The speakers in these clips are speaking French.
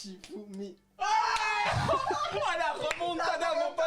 Shifumi. Oh la remontada mon pote.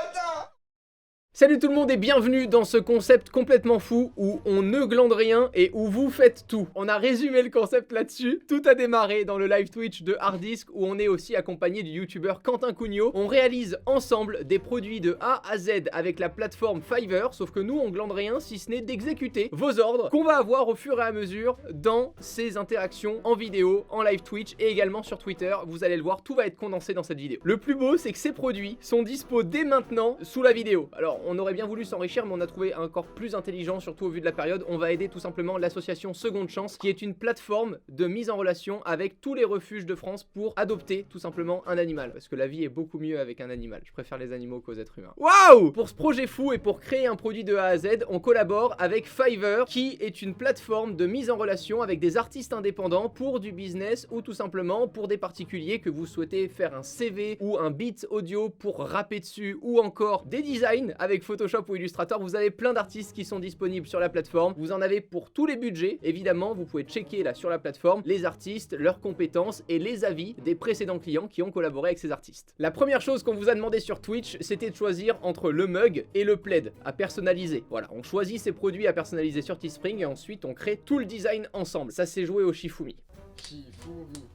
Salut tout le monde et bienvenue dans ce concept complètement fou où on ne glande rien et où vous faites tout. On a résumé le concept là-dessus. Tout a démarré dans le live Twitch de Hardisk où on est aussi accompagné du youtubeur Quentin Cugnot. On réalise ensemble des produits de A à Z avec la plateforme Fiverr, sauf que nous on glande rien si ce n'est d'exécuter vos ordres qu'on va avoir au fur et à mesure dans ces interactions en vidéo, en live Twitch et également sur Twitter. Vous allez le voir, tout va être condensé dans cette vidéo. Le plus beau c'est que ces produits sont dispo dès maintenant sous la vidéo. Alors on aurait bien voulu s'enrichir mais on a trouvé encore plus intelligent, surtout au vu de la période. On va aider tout simplement l'association Seconde Chance qui est une plateforme de mise en relation avec tous les refuges de France pour adopter tout simplement un animal, parce que la vie est beaucoup mieux avec un animal. Je préfère les animaux qu'aux êtres humains. Waouh! Pour ce projet fou et pour créer un produit de A à Z, on collabore avec Fiverr qui est une plateforme de mise en relation avec des artistes indépendants pour du business ou tout simplement pour des particuliers que vous souhaitez faire un CV ou un beat audio pour rapper dessus ou encore des designs avec Photoshop ou Illustrator. Vous avez plein d'artistes qui sont disponibles sur la plateforme. Vous en avez pour tous les budgets. Évidemment, vous pouvez checker là sur la plateforme les artistes, leurs compétences et les avis des précédents clients qui ont collaboré avec ces artistes. La première chose qu'on vous a demandé sur Twitch, c'était de choisir entre le mug et le plaid à personnaliser. Voilà, on choisit ces produits à personnaliser sur Teespring et ensuite on crée tout le design ensemble. Ça c'est joué au Shifumi. Shifumi.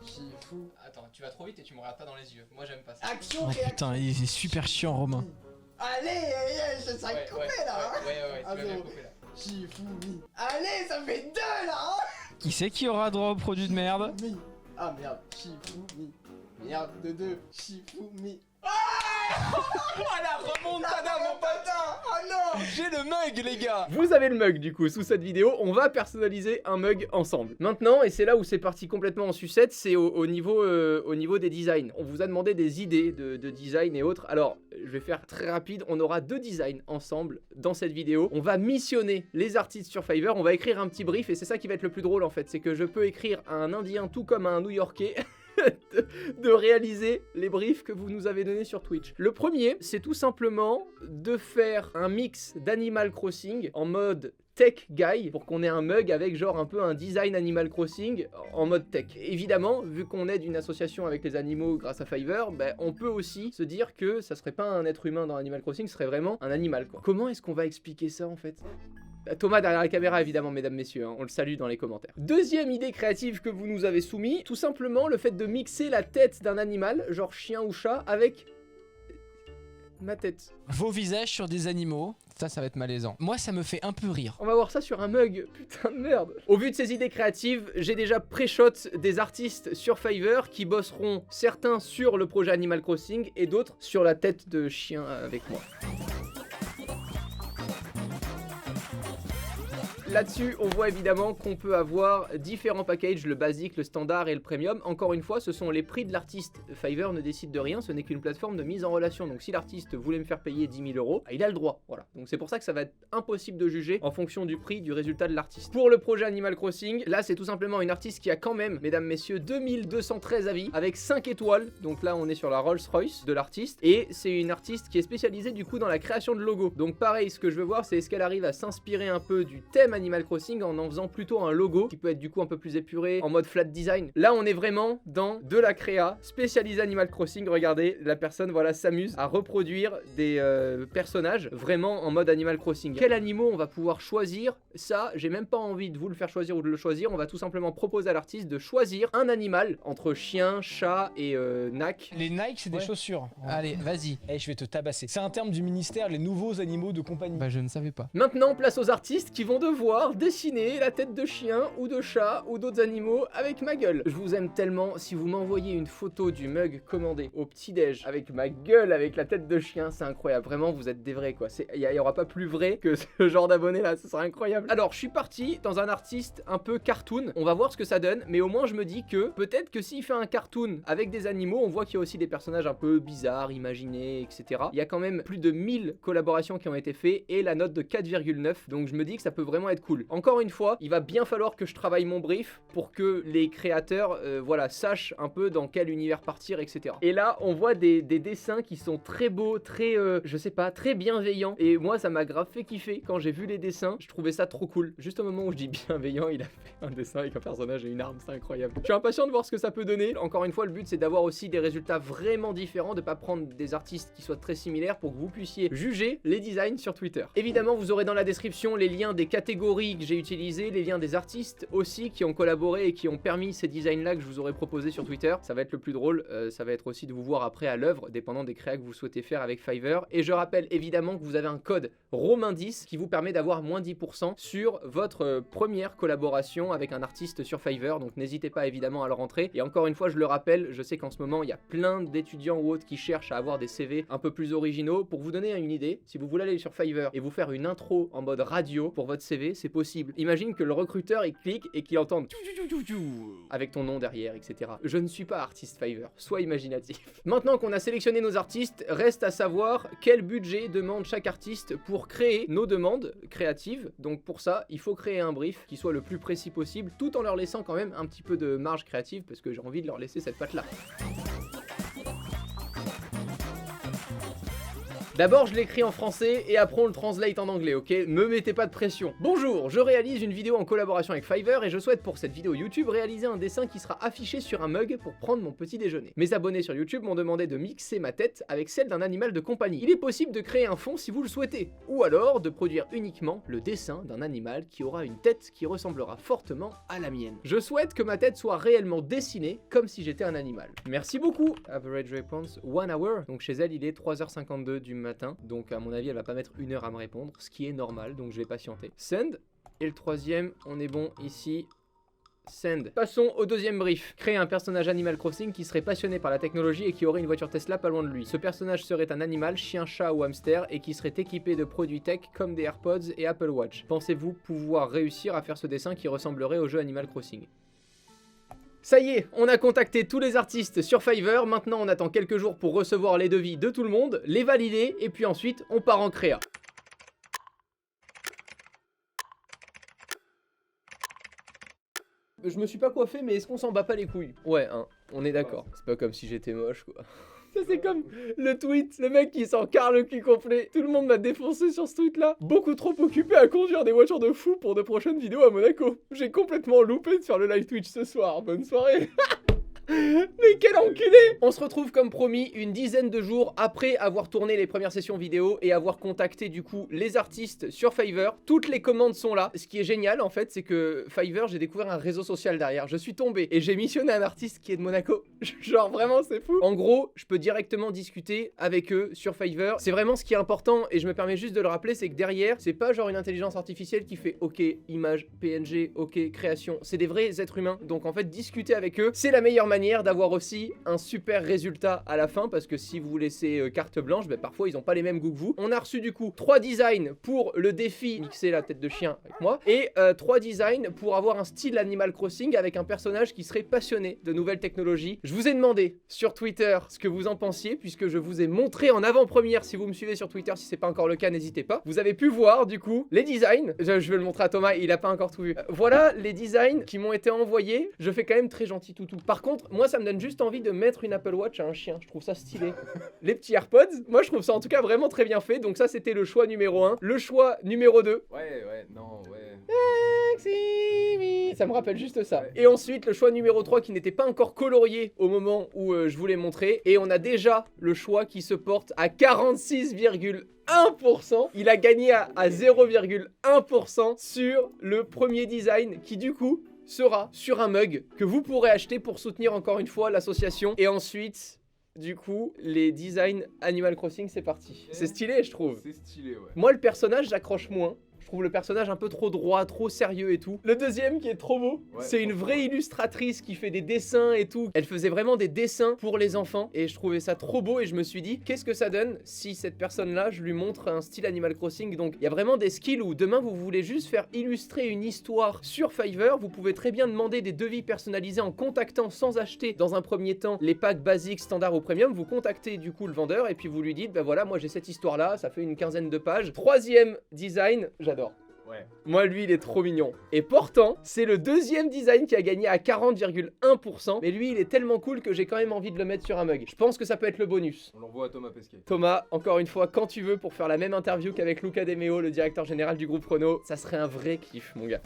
Shifu. Attends, tu vas trop vite et tu me regardes pas dans les yeux. Moi j'aime pas ça. Action, Oh réaction. putain, il est super chiant Romain. Allez, ça s'est coupé là. Hein. Ouais, Ah, tu m'as bien bon. coupé là. Shifumi. Allez, ça fait 2 là. Hein. Qui c'est qui aura droit au produit de merde? Shifumi. Ah merde, Shifumi. Merde de 2. Shifumi. Oh la remontada mon pote. Oh non. J'ai le mug les gars. Vous avez le mug du coup sous cette vidéo, on va personnaliser un mug ensemble. Maintenant, et c'est là où c'est parti complètement en sucette, c'est au niveau des designs. On vous a demandé des idées de design et autres. Alors, je vais faire très rapide, on aura 2 designs ensemble dans cette vidéo. On va missionner les artistes sur Fiverr, on va écrire un petit brief et c'est ça qui va être le plus drôle en fait. C'est que je peux écrire à un Indien tout comme à un New-Yorkais de réaliser les briefs que vous nous avez donnés sur Twitch. Le premier, c'est tout simplement de faire un mix d'Animal Crossing en mode tech guy pour qu'on ait un mug avec genre un peu un design Animal Crossing en mode tech. Évidemment, vu qu'on est d'une association avec les animaux grâce à Fiverr, ben, on peut aussi se dire que ça serait pas un être humain dans Animal Crossing, ce serait vraiment un animal quoi. Comment est-ce qu'on va expliquer ça en fait ? Thomas derrière la caméra évidemment mesdames messieurs, hein, on le salue dans les commentaires. Deuxième idée créative que vous nous avez soumis, tout simplement le fait de mixer la tête d'un animal, genre chien ou chat, avec ma tête. Vos visages sur des animaux, ça va être malaisant. Moi ça me fait un peu rire. On va voir ça sur un mug, putain de merde. Au vu de ces idées créatives, j'ai déjà pré-shot des artistes sur Fiverr qui bosseront certains sur le projet Animal Crossing et d'autres sur la tête de chien avec moi. Là-dessus, on voit évidemment qu'on peut avoir différents packages, le basique, le standard et le premium. Encore une fois, ce sont les prix de l'artiste. Fiverr ne décide de rien, ce n'est qu'une plateforme de mise en relation. Donc si l'artiste voulait me faire payer 10 000 €, il a le droit. Voilà. Donc c'est pour ça que ça va être impossible de juger en fonction du prix, du résultat de l'artiste. Pour le projet Animal Crossing, là c'est tout simplement une artiste qui a quand même, mesdames, messieurs, 2213 avis avec 5 étoiles. Donc là on est sur la Rolls-Royce de l'artiste. Et c'est une artiste qui est spécialisée du coup dans la création de logos. Donc pareil, ce que je veux voir, c'est est-ce qu'elle arrive à s'inspirer un peu du thème Animal Crossing en faisant plutôt un logo qui peut être du coup un peu plus épuré en mode flat design. Là on est vraiment dans de la créa spécialisée Animal Crossing. Regardez, la personne voilà s'amuse à reproduire des personnages vraiment en mode Animal Crossing. Quels animaux on va pouvoir choisir? Ça j'ai même pas envie de vous le faire choisir ou de le choisir. On va tout simplement proposer à l'artiste de choisir un animal entre chien, chat et nac. Les Nike c'est des chaussures. Allez, vas-y. Eh, je vais te tabasser. C'est un terme du ministère, les nouveaux animaux de compagnie. Bah je ne savais pas. Maintenant, place aux artistes qui vont devoir dessiner la tête de chien ou de chat ou d'autres animaux avec ma gueule. Je vous aime tellement, si vous m'envoyez une photo du mug commandé au petit-déj avec ma gueule avec la tête de chien, c'est incroyable. Vraiment, vous êtes des vrais quoi. Il y aura pas plus vrai que ce genre d'abonné là, ce sera incroyable. Alors, je suis parti dans un artiste un peu cartoon. On va voir ce que ça donne, mais au moins je me dis que peut-être que s'il fait un cartoon avec des animaux, on voit qu'il y a aussi des personnages un peu bizarres, imaginés, etc. Il y a quand même plus de 1000 collaborations qui ont été faites et la note de 4,9. Donc je me dis que ça peut vraiment être être cool. Encore une fois, il va bien falloir que je travaille mon brief pour que les créateurs voilà, sachent un peu dans quel univers partir, etc. Et là, on voit des dessins qui sont très beaux, très, je sais pas, très bienveillants. Et moi, ça m'a grave fait kiffer quand j'ai vu les dessins. Je trouvais ça trop cool. Juste au moment où je dis bienveillant, il a fait un dessin avec un personnage et une arme, c'est incroyable. Je suis impatient de voir ce que ça peut donner. Encore une fois, le but, c'est d'avoir aussi des résultats vraiment différents, de pas prendre des artistes qui soient très similaires pour que vous puissiez juger les designs sur Twitter. Évidemment, vous aurez dans la description les liens des catégories que j'ai utilisées, les liens des artistes aussi qui ont collaboré et qui ont permis ces designs-là que je vous aurais proposé sur Twitter. Ça va être le plus drôle, ça va être aussi de vous voir après à l'œuvre, dépendant des créas que vous souhaitez faire avec Fiverr. Et je rappelle évidemment que vous avez un code Romain10 qui vous permet d'avoir moins 10% sur votre première collaboration avec un artiste sur Fiverr. Donc n'hésitez pas évidemment à le rentrer. Et encore une fois, je le rappelle, je sais qu'en ce moment, il y a plein d'étudiants ou autres qui cherchent à avoir des CV un peu plus originaux. Pour vous donner une idée, si vous voulez aller sur Fiverr et vous faire une intro en mode radio pour votre CV, c'est possible. Imagine que le recruteur il clique et qu'il entende avec ton nom derrière, etc. Je ne suis pas artiste Fiverr, sois imaginatif. Maintenant qu'on a sélectionné nos artistes, reste à savoir quel budget demande chaque artiste pour créer nos demandes créatives. Donc pour ça, il faut créer un brief qui soit le plus précis possible, tout en leur laissant quand même un petit peu de marge créative, parce que j'ai envie de leur laisser cette patte-là. D'abord, je l'écris en français et après on le translate en anglais, ok? Me mettez pas de pression. Bonjour, je réalise une vidéo en collaboration avec Fiverr et je souhaite pour cette vidéo YouTube réaliser un dessin qui sera affiché sur un mug pour prendre mon petit déjeuner. Mes abonnés sur YouTube m'ont demandé de mixer ma tête avec celle d'un animal de compagnie. Il est possible de créer un fond si vous le souhaitez, ou alors de produire uniquement le dessin d'un animal qui aura une tête qui ressemblera fortement à la mienne. Je souhaite que ma tête soit réellement dessinée comme si j'étais un animal. Merci beaucoup. Average response 1 hour. Donc chez elle, il est 3h52 du matin. Donc à mon avis elle va pas mettre 1 heure à me répondre, ce qui est normal, donc je vais patienter. Send. Et le troisième, on est bon ici. Send. Passons au deuxième brief. Créer un personnage Animal Crossing qui serait passionné par la technologie et qui aurait une voiture Tesla pas loin de lui. Ce personnage serait un animal, chien, chat ou hamster et qui serait équipé de produits tech comme des AirPods et Apple Watch. Pensez-vous pouvoir réussir à faire ce dessin qui ressemblerait au jeu Animal Crossing ? Ça y est, on a contacté tous les artistes sur Fiverr, maintenant on attend quelques jours pour recevoir les devis de tout le monde, les valider, et puis ensuite on part en créa. Je me suis pas coiffé, mais est-ce qu'on s'en bat pas les couilles? Ouais, hein, on est d'accord. C'est pas comme si j'étais moche, quoi. Ça c'est comme le tweet, le mec qui s'encarre le cul complet. Tout le monde m'a défoncé sur ce tweet là. Beaucoup trop occupé à conduire des voitures de fou pour de prochaines vidéos à Monaco. J'ai complètement loupé de faire le live Twitch ce soir. Bonne soirée. Mais quel enculé! On se retrouve comme promis une dizaine de jours après avoir tourné les premières sessions vidéo et avoir contacté du coup les artistes sur Fiverr. Toutes les commandes sont là. Ce qui est génial en fait, c'est que Fiverr, j'ai découvert un réseau social derrière. Je suis tombé et j'ai missionné un artiste qui est de Monaco. Genre vraiment c'est fou. En gros, je peux directement discuter avec eux sur Fiverr. C'est vraiment ce qui est important et je me permets juste de le rappeler, c'est que derrière, c'est pas genre une intelligence artificielle qui fait OK, image, PNG, OK, création. C'est des vrais êtres humains. Donc en fait, discuter avec eux, c'est la meilleure manière d'avoir aussi un super résultat à la fin, parce que si vous laissez carte blanche, ben parfois ils ont pas les mêmes goûts que vous. On a reçu du coup 3 designs pour le défi mixer la tête de chien avec moi, et 3 designs pour avoir un style Animal Crossing avec un personnage qui serait passionné de nouvelles technologies. Je vous ai demandé sur Twitter ce que vous en pensiez, puisque je vous ai montré en avant-première. Si vous me suivez sur Twitter, si c'est pas encore le cas, n'hésitez pas. Vous avez pu voir du coup les designs. Je vais le montrer à Thomas, il a pas encore tout vu. Voilà les designs qui m'ont été envoyés. Je fais quand même très gentil toutou. Par contre, moi ça me donne juste envie de mettre une Apple Watch à un chien, je trouve ça stylé. Les petits AirPods, moi je trouve ça en tout cas vraiment très bien fait, donc ça c'était le choix numéro 1. Le choix numéro 2. Ouais, non, ouais. Ça me rappelle juste ça. Ouais. Et ensuite le choix numéro 3 qui n'était pas encore colorié au moment où je vous l'ai montré. Et on a déjà le choix qui se porte à 46,1%. Il a gagné à 0,1% sur le premier design qui du coup sera sur un mug que vous pourrez acheter pour soutenir encore une fois l'association. Et ensuite, du coup, les designs Animal Crossing, c'est parti. C'est stylé, je trouve. C'est stylé, ouais. Moi, le personnage, j'accroche moins. Je trouve le personnage un peu trop droit, trop sérieux et tout. Le deuxième qui est trop beau, ouais, c'est une vraie illustratrice qui fait des dessins et tout. Elle faisait vraiment des dessins pour les enfants et je trouvais ça trop beau et je me suis dit, qu'est-ce que ça donne si cette personne-là, je lui montre un style Animal Crossing. Donc il y a vraiment des skills où demain vous voulez juste faire illustrer une histoire sur Fiverr. Vous pouvez très bien demander des devis personnalisés en contactant sans acheter dans un premier temps les packs basiques, standard ou premium. Vous contactez du coup le vendeur et puis vous lui dites, bah voilà, moi j'ai cette histoire-là, ça fait une 15aine de pages. Troisième design, j'adore. Ouais. Moi, lui, il est trop mignon. Et pourtant, c'est le deuxième design qui a gagné à 40,1%. Mais lui, il est tellement cool que j'ai quand même envie de le mettre sur un mug. Je pense que ça peut être le bonus. On l'envoie à Thomas Pesquet. Thomas, encore une fois, quand tu veux, pour faire la même interview qu'avec Luca De Meo, le directeur général du groupe Renault, ça serait un vrai kiff, mon gars.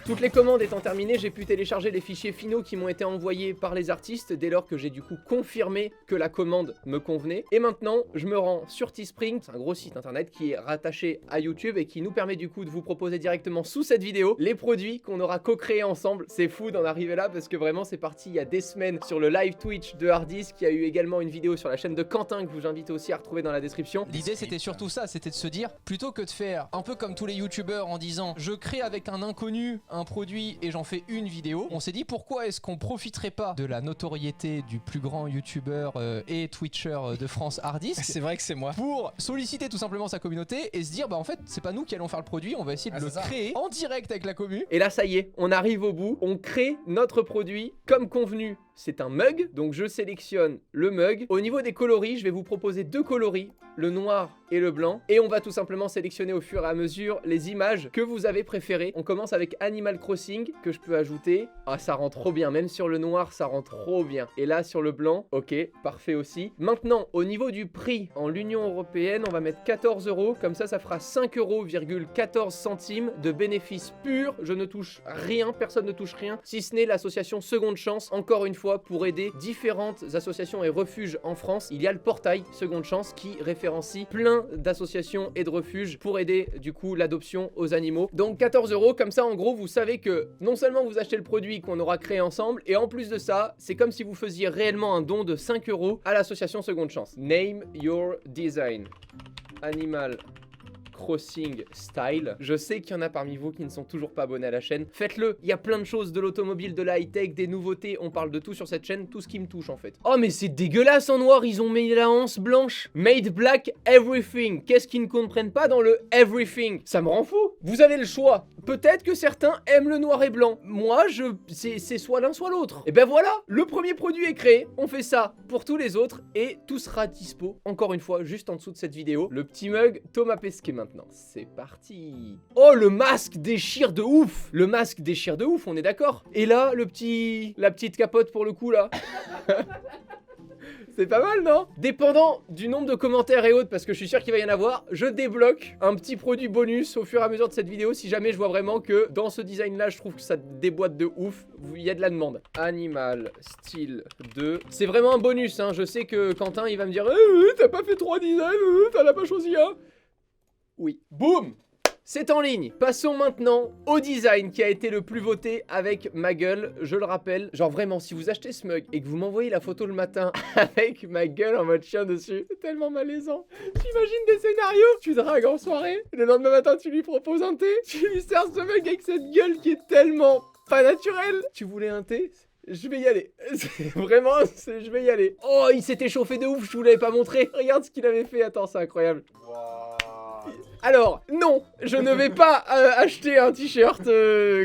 Toutes les commandes étant terminées, j'ai pu télécharger les fichiers finaux qui m'ont été envoyés par les artistes dès lors que j'ai du coup confirmé que la commande me convenait. Et maintenant, je me rends sur Teespring, c'est un gros site internet qui est rattaché à YouTube et qui nous permet du coup de vous proposer directement sous cette vidéo les produits qu'on aura co-créés ensemble. C'est fou d'en arriver là parce que vraiment c'est parti il y a des semaines sur le live Twitch de Harddisk. Il y a eu également une vidéo sur la chaîne de Quentin que vous invite aussi à retrouver dans la description. L'idée c'était surtout ça, c'était de se dire, plutôt que de faire un peu comme tous les youtubeurs en disant je crée avec un inconnu un produit et j'en fais une vidéo, on s'est dit pourquoi est-ce qu'on profiterait pas de la notoriété du plus grand youtubeur et twitcher de France, Harddisk, C'est vrai que c'est moi. pour solliciter tout simplement sa communauté et se dire bah en fait c'est pas nous qui allons faire le produit, on va essayer de le créer en direct avec la commu. Et là ça y est, on arrive au bout, on crée notre produit comme convenu. C'est un mug, donc je sélectionne le mug. Au niveau des coloris, je vais vous proposer deux coloris, le noir et le blanc. Et on va tout simplement sélectionner au fur et à mesure les images que vous avez préférées. On commence avec Animal Crossing, que je peux ajouter. Ah, ça rend trop bien, même sur le noir, ça rend trop bien. Et là, sur le blanc, ok, parfait aussi. Maintenant, au niveau du prix, en l'Union Européenne, on va mettre 14 €. Comme ça fera 5,14 € de bénéfices purs. Je ne touche rien, personne ne touche rien, si ce n'est l'association Seconde Chance, encore une fois, pour aider différentes associations et refuges en France. Il y a le portail Seconde Chance qui référencie plein d'associations et de refuges pour aider du coup l'adoption aux animaux. Donc 14 €, comme ça en gros vous savez que non seulement vous achetez le produit qu'on aura créé ensemble, et en plus de ça, c'est comme si vous faisiez réellement un don de 5 € à l'association Seconde Chance. Name your design. Animal Crossing Style. Je sais qu'il y en a parmi vous qui ne sont toujours pas abonnés à la chaîne. Faites-le, il y a plein de choses, de l'automobile, de la high-tech, des nouveautés, on parle de tout sur cette chaîne, tout ce qui me touche en fait. Oh mais c'est dégueulasse en noir, ils ont mis la hanse blanche. Made black everything. Qu'est-ce qu'ils ne comprennent pas dans le everything? Ça me rend fou. Vous avez le choix. Peut-être que certains aiment le noir et blanc. Moi, c'est soit l'un soit l'autre. Et ben voilà, le premier produit est créé. On fait ça pour tous les autres et tout sera dispo, encore une fois, juste en dessous de cette vidéo. Le petit mug Thomas Pesquet maintenant. C'est parti. Oh, le masque déchire de ouf. Le masque déchire de ouf, on est d'accord. Et là, la petite capote pour le coup là. C'est pas mal, non? Dépendant du nombre de commentaires et autres, parce que je suis sûr qu'il va y en avoir, je débloque un petit produit bonus au fur et à mesure de cette vidéo si jamais je vois vraiment que dans ce design-là, je trouve que ça déboîte de ouf. Il y a de la demande. Animal Style 2. C'est vraiment un bonus, hein. Je sais que Quentin, il va me dire t'as pas fait 3 designs, t'en as pas choisi un. Oui. Boum! C'est en ligne. Passons maintenant au design qui a été le plus voté avec ma gueule. Je le rappelle, genre vraiment, si vous achetez ce mug et que vous m'envoyez la photo le matin avec ma gueule en mode chien dessus, c'est tellement malaisant. J'imagine des scénarios. Tu dragues en soirée, le lendemain matin tu lui proposes un thé, tu lui sers ce mug avec cette gueule qui est tellement pas naturelle. Tu voulais un thé? Je vais y aller. Vraiment, je vais y aller. Oh, il s'était chauffé de ouf, je vous l'avais pas montré. Regarde ce qu'il avait fait. Attends, c'est incroyable. Alors, non, je ne vais pas acheter un t-shirt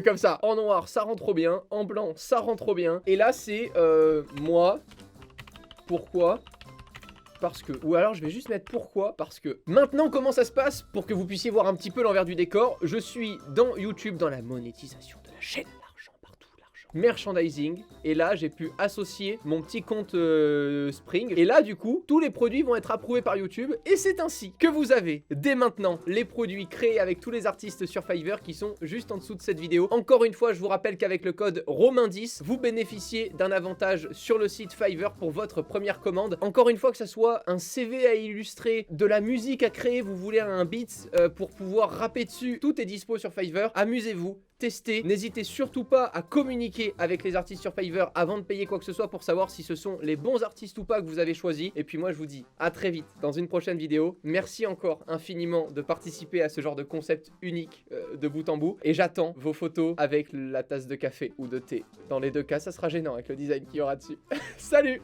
comme ça. En noir, ça rend trop bien. En blanc, ça rend trop bien. Et là, c'est moi. Pourquoi? Parce que... Ou alors, je vais juste mettre pourquoi. Parce que maintenant, comment ça se passe? Pour que vous puissiez voir un petit peu l'envers du décor. Je suis dans YouTube, dans la monétisation de la chaîne. Merchandising, et là j'ai pu associer mon petit compte Spring, et là du coup tous les produits vont être approuvés par YouTube, et c'est ainsi que vous avez dès maintenant les produits créés avec tous les artistes sur Fiverr qui sont juste en dessous de cette vidéo. Encore une fois, je vous rappelle qu'avec le code Romain10 vous bénéficiez d'un avantage sur le site Fiverr pour votre première commande. Encore une fois, que ça soit un CV à illustrer, de la musique à créer, vous voulez un beat pour pouvoir rapper dessus, tout est dispo sur Fiverr. Amusez-vous, testez, n'hésitez surtout pas à communiquer avec les artistes sur Fiverr avant de payer quoi que ce soit pour savoir si ce sont les bons artistes ou pas que vous avez choisis. Et puis moi je vous dis à très vite dans une prochaine vidéo. Merci encore infiniment de participer à ce genre de concept unique de bout en bout. Et j'attends vos photos avec la tasse de café ou de thé. Dans les deux cas, ça sera gênant avec le design qu'il y aura dessus. Salut!